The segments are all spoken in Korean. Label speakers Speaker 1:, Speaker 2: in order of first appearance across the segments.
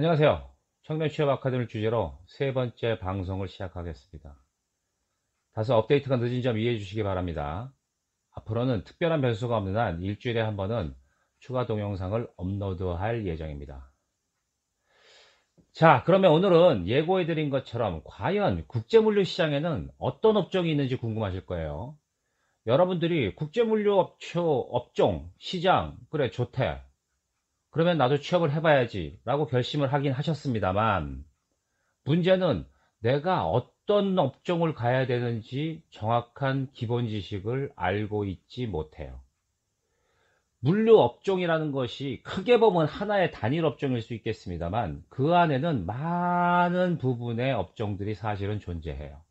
Speaker 1: 안녕하세요. 청년 취업 아카데미를 주제로 세 번째 방송을 시작하겠습니다. 다소 업데이트가 늦은 점 이해해 주시기 바랍니다. 앞으로는 특별한 변수가 없는 한 일주일에 한 번은 추가 동영상을 업로드할 예정입니다. 자, 그러면 오늘은 예고해 드린 것처럼 과연 국제물류 시장에는 어떤 업종이 있는지 궁금하실 거예요. 여러분들이 국제물류 업종, 시장, 그래, 좋대. 그러면 나도 취업을 해봐야지 라고 결심을 하긴 하셨습니다만, 문제는 내가 어떤 업종을 가야 되는지 정확한 기본 지식을 알고 있지 못해요. 물류 업종이라는 것이 크게 보면 하나의 단일 업종일 수 있겠습니다만, 그 안에는 많은 부분의 업종들이 사실은 존재해요.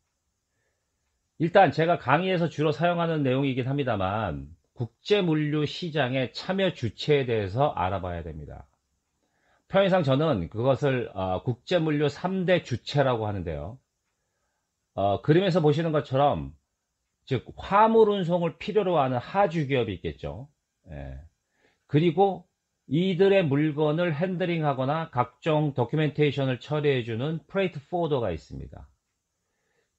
Speaker 1: 일단 제가 강의에서 주로 사용하는 내용이긴 합니다만, 국제물류 시장의 참여 주체에 대해서 알아봐야 됩니다. 편의상 저는 그것을 국제물류 3대 주체라고 하는데요. 그림에서 보시는 것처럼, 즉 화물 운송을 필요로 하는 하주 기업이 있겠죠. 예. 그리고 이들의 물건을 핸들링하거나 각종 도큐멘테이션을 처리해주는 프레이트 포워더가 있습니다.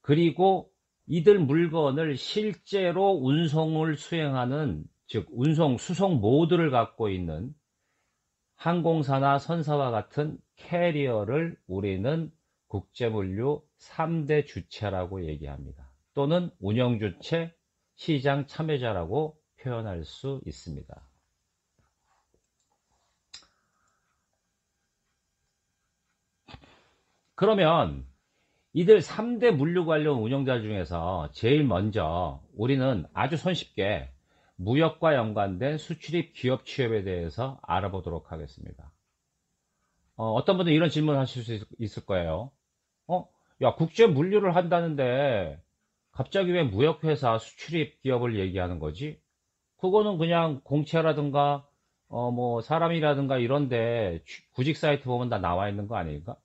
Speaker 1: 그리고 이들 물건을 실제로 운송을 수행하는, 즉 운송 수송 모드를 갖고 있는 항공사나 선사와 같은 캐리어를 우리는 국제물류 3대 주체라고 얘기합니다. 또는 운영주체, 시장 참여자라고 표현할 수 있습니다. 그러면 이들 3대 물류 관련 운영자 중에서 제일 먼저 우리는 아주 손쉽게 무역과 연관된 수출입 기업 취업에 대해서 알아보도록 하겠습니다. 어떤 분들은 이런 질문을 하실 수 있을 거예요. 어? 야, 국제 물류를 한다는데 갑자기 왜 무역회사 수출입 기업을 얘기하는 거지? 그거는 그냥 공채라든가 뭐 사람이라든가 이런데 구직 사이트 보면 다 나와 있는 거 아닐까?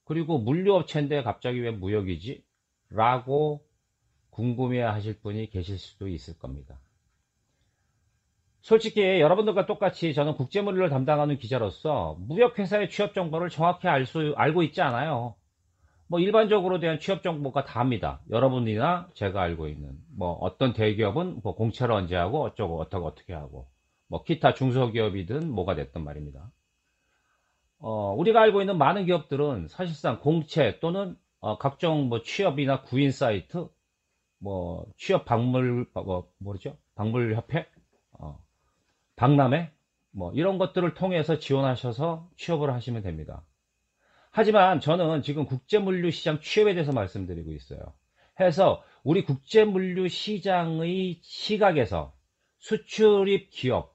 Speaker 1: 그리고 물류업체인데 갑자기 왜 무역이지? 라고 궁금해 하실 분이 계실 수도 있을 겁니다. 솔직히 여러분들과 똑같이 저는 국제물류를 담당하는 기자로서 무역회사의 취업 정보를 정확히 알고 있지 않아요. 뭐 일반적으로 대한 취업 정보가 다입니다. 여러분이나 제가 알고 있는 뭐 어떤 대기업은 뭐 공채를 언제 하고 어쩌고 어떻게 하고 뭐 기타 중소기업이든 뭐가 됐든 말입니다. 우리가 알고 있는 많은 기업들은 사실상 공채 또는 각종 뭐 취업이나 구인 사이트 뭐 취업 뭐죠 박물협회 박람회 뭐 이런 것들을 통해서 지원하셔서 취업을 하시면 됩니다. 하지만 저는 지금 국제물류 시장 취업에 대해서 말씀드리고 있어요. 해서 우리 국제물류 시장의 시각에서 수출입 기업,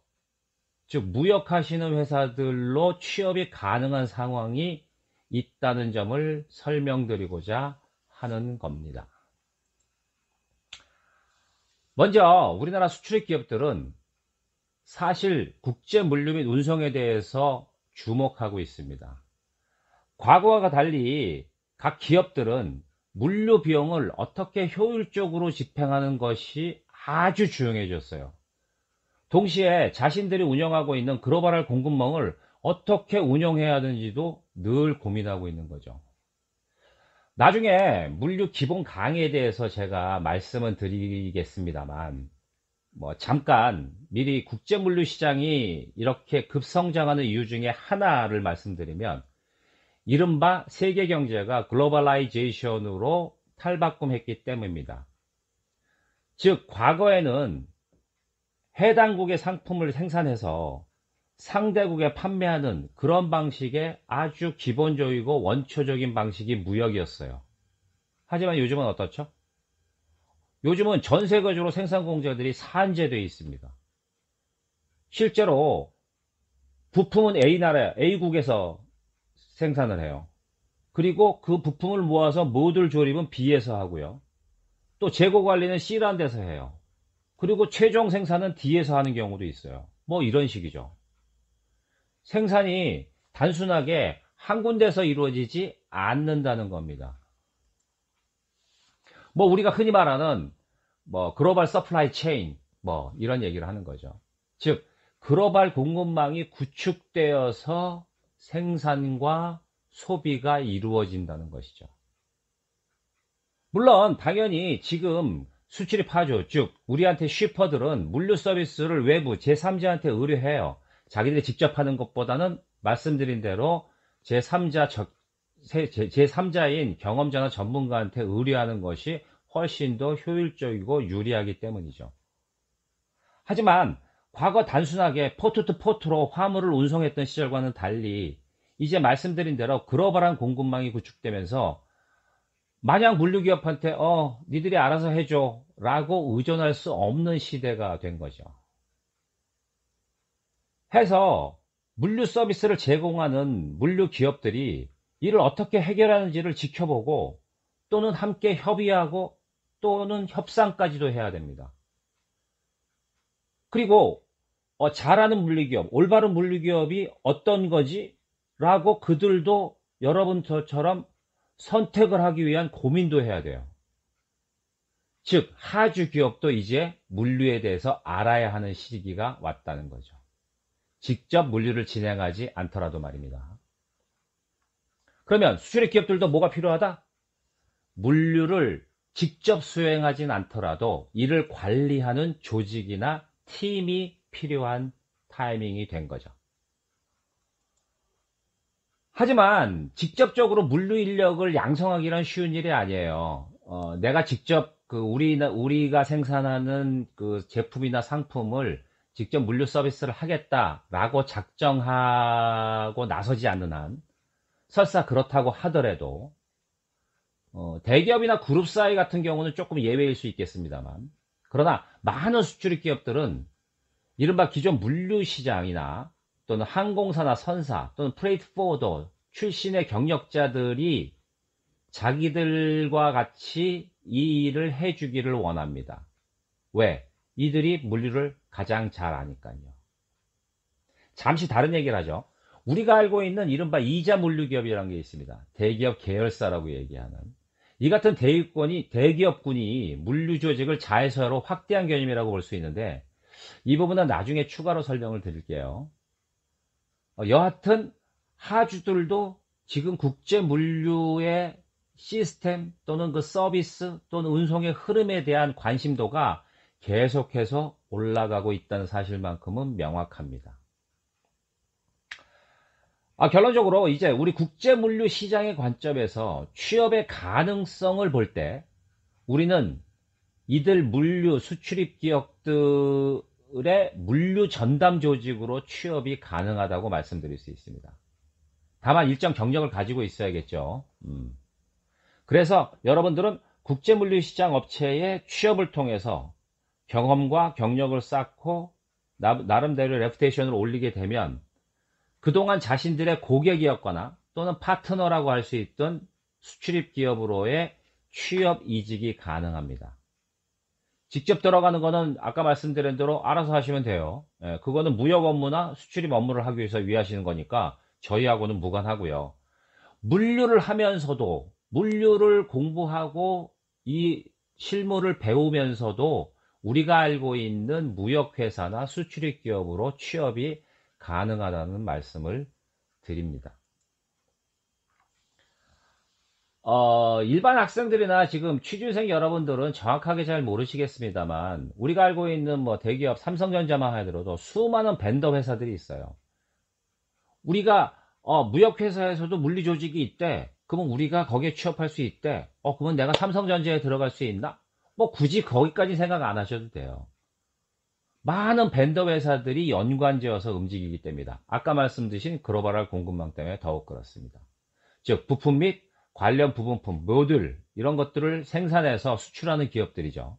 Speaker 1: 즉 무역하시는 회사들로 취업이 가능한 상황이 있다는 점을 설명드리고자 하는 겁니다. 먼저 우리나라 수출입 기업들은 사실 국제물류 및 운송에 대해서 주목하고 있습니다. 과거와 달리 각 기업들은 물류 비용을 어떻게 효율적으로 집행하는 것이 아주 중요해졌어요. 동시에 자신들이 운영하고 있는 글로벌 공급망을 어떻게 운영해야 하는지도 늘 고민하고 있는 거죠. 나중에 물류 기본 강의에 대해서 제가 말씀을 드리겠습니다만, 뭐 잠깐 미리 국제물류 시장이 이렇게 급성장하는 이유 중에 하나를 말씀드리면, 이른바 세계 경제가 글로벌라이제이션으로 탈바꿈했기 때문입니다. 즉 과거에는 해당국의 상품을 생산해서 상대국에 판매하는 그런 방식의 아주 기본적이고 원초적인 방식이 무역이었어요. 하지만 요즘은 어떻죠? 요즘은 전 세계적으로 생산 공장들이 산재되어 있습니다. 실제로 부품은 A국에서 생산을 해요. 그리고 그 부품을 모아서 모듈 조립은 B에서 하고요. 또 재고 관리는 C라는 데서 해요. 그리고 최종 생산은 D에서 하는 경우도 있어요. 뭐 이런 식이죠. 생산이 단순하게 한 군데서 이루어지지 않는다는 겁니다. 뭐 우리가 흔히 말하는 뭐 글로벌 서플라이 체인 뭐 이런 얘기를 하는 거죠. 즉 글로벌 공급망이 구축되어서 생산과 소비가 이루어진다는 것이죠. 물론 당연히 지금 수출입 하죠. 즉 우리한테 쉬퍼들은 물류 서비스를 외부 제3자한테 의뢰해요. 자기들이 직접 하는 것보다는 말씀드린 대로 제3자인 경험자나 전문가한테 의뢰하는 것이 훨씬 더 효율적이고 유리하기 때문이죠. 하지만 과거 단순하게 포트 투 포트로 화물을 운송했던 시절과는 달리 이제 말씀드린 대로 글로벌한 공급망이 구축되면서 마냥 물류기업한테 니들이 알아서 해줘 라고 의존할 수 없는 시대가 된 거죠. 해서 물류 서비스를 제공하는 물류 기업들이 이를 어떻게 해결하는지를 지켜보고 또는 함께 협의하고 또는 협상까지도 해야 됩니다. 그리고 잘하는 물류기업, 올바른 물류기업이 어떤 거지? 라고 그들도 여러분처럼 선택을 하기 위한 고민도 해야 돼요. 즉 하주 기업도 이제 물류에 대해서 알아야 하는 시기가 왔다는 거죠. 직접 물류를 진행하지 않더라도 말입니다. 그러면 수출입 기업들도 뭐가 필요하다? 물류를 직접 수행하진 않더라도 이를 관리하는 조직이나 팀이 필요한 타이밍이 된 거죠. 하지만 직접적으로 물류 인력을 양성하기란 쉬운 일이 아니에요. 내가 직접 우리가 생산하는 그 제품이나 상품을 직접 물류 서비스를 하겠다라고 작정하고 나서지 않는 한, 설사 그렇다고 하더라도 대기업이나 그룹 사이 같은 경우는 조금 예외일 수 있겠습니다만, 그러나 많은 수출입 기업들은 이른바 기존 물류 시장이나 또는 항공사나 선사 또는 프레이트 포워더 출신의 경력자들이 자기들과 같이 이 일을 해주기를 원합니다. 왜? 이들이 물류를 가장 잘 아니까요. 잠시 다른 얘기를 하죠. 우리가 알고 있는 이른바 이자 물류기업이라는 게 있습니다. 대기업 계열사라고 얘기하는. 이 같은 대기업군이 물류 조직을 자회사로 확대한 개념이라고 볼 수 있는데, 이 부분은 나중에 추가로 설명을 드릴게요. 여하튼 하주들도 지금 국제 물류의 시스템 또는 그 서비스 또는 운송의 흐름에 대한 관심도가 계속해서 올라가고 있다는 사실만큼은 명확합니다. 결론적으로 이제 우리 국제 물류 시장의 관점에서 취업의 가능성을 볼 때 우리는 이들 물류 수출입 기업들의 물류 전담 조직으로 취업이 가능하다고 말씀드릴 수 있습니다. 다만 일정 경력을 가지고 있어야겠죠. 그래서 여러분들은 국제 물류 시장 업체의 취업을 통해서 경험과 경력을 쌓고 나름대로 레퓨테이션을 올리게 되면 그동안 자신들의 고객이었거나 또는 파트너라고 할 수 있던 수출입 기업으로의 취업 이직이 가능합니다. 직접 들어가는 거는 아까 말씀드린 대로 알아서 하시면 돼요. 그거는 무역 업무나 수출입 업무를 하기 위해서 위하시는 거니까 저희하고는 무관하고요. 물류를 하면서도 물류를 공부하고 이 실무를 배우면서도 우리가 알고 있는 무역회사나 수출입 기업으로 취업이 가능하다는 말씀을 드립니다. 일반 학생들이나 지금 취준생 여러분들은 정확하게 잘 모르시겠습니다만, 우리가 알고 있는 뭐 대기업 삼성전자만 하더라도 수많은 벤더 회사들이 있어요. 우리가 무역회사에서도 물리 조직이 있대. 그러면 우리가 거기에 취업할 수 있대. 그러면 내가 삼성전자에 들어갈 수 있나? 뭐 굳이 거기까지 생각 안 하셔도 돼요. 많은 벤더 회사들이 연관지어서 움직이기 때문이다. 아까 말씀드린 글로벌 공급망 때문에 더욱 그렇습니다. 즉 부품 및 관련 부분품, 모듈 이런 것들을 생산해서 수출하는 기업들이죠.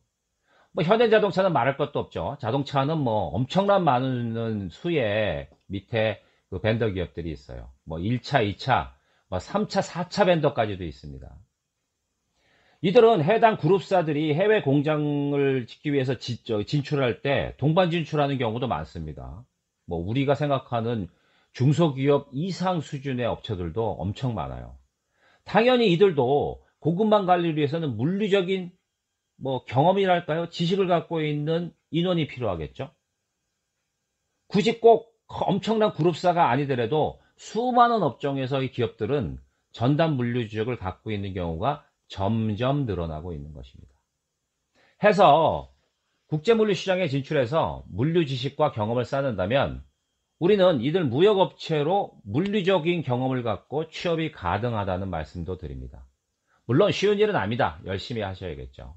Speaker 1: 뭐 현대자동차는 말할 것도 없죠. 자동차는 뭐 엄청난 많은 수의 밑에 그 벤더 기업들이 있어요. 뭐 1차, 2차, 뭐 3차, 4차 벤더까지도 있습니다. 이들은 해당 그룹사들이 해외 공장을 짓기 위해서 진출할 때 동반 진출하는 경우도 많습니다. 뭐 우리가 생각하는 중소기업 이상 수준의 업체들도 엄청 많아요. 당연히 이들도 공급망 관리를 위해서는 물리적인 뭐 경험이랄까요? 지식을 갖고 있는 인원이 필요하겠죠. 굳이 꼭 엄청난 그룹사가 아니더라도 수많은 업종에서 이 기업들은 전담 물류 지역을 갖고 있는 경우가 점점 늘어나고 있는 것입니다. 해서 국제물류 시장에 진출해서 물류 지식과 경험을 쌓는다면 우리는 이들 무역업체로 물리적인 경험을 갖고 취업이 가능하다는 말씀도 드립니다. 물론 쉬운 일은 아닙니다. 열심히 하셔야겠죠.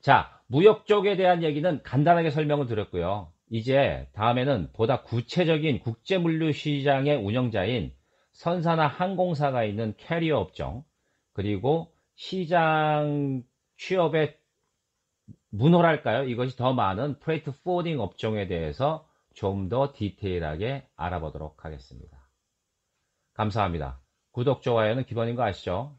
Speaker 1: 자, 무역 쪽에 대한 얘기는 간단하게 설명을 드렸고요. 이제 다음에는 보다 구체적인 국제물류 시장의 운영자인 선사나 항공사가 있는 캐리어 업종, 그리고 시장 취업의 문호랄까요? 이것이 더 많은 프레이트 포워딩 업종에 대해서 좀 더 디테일하게 알아보도록 하겠습니다. 감사합니다. 구독, 좋아요는 기본인 거 아시죠?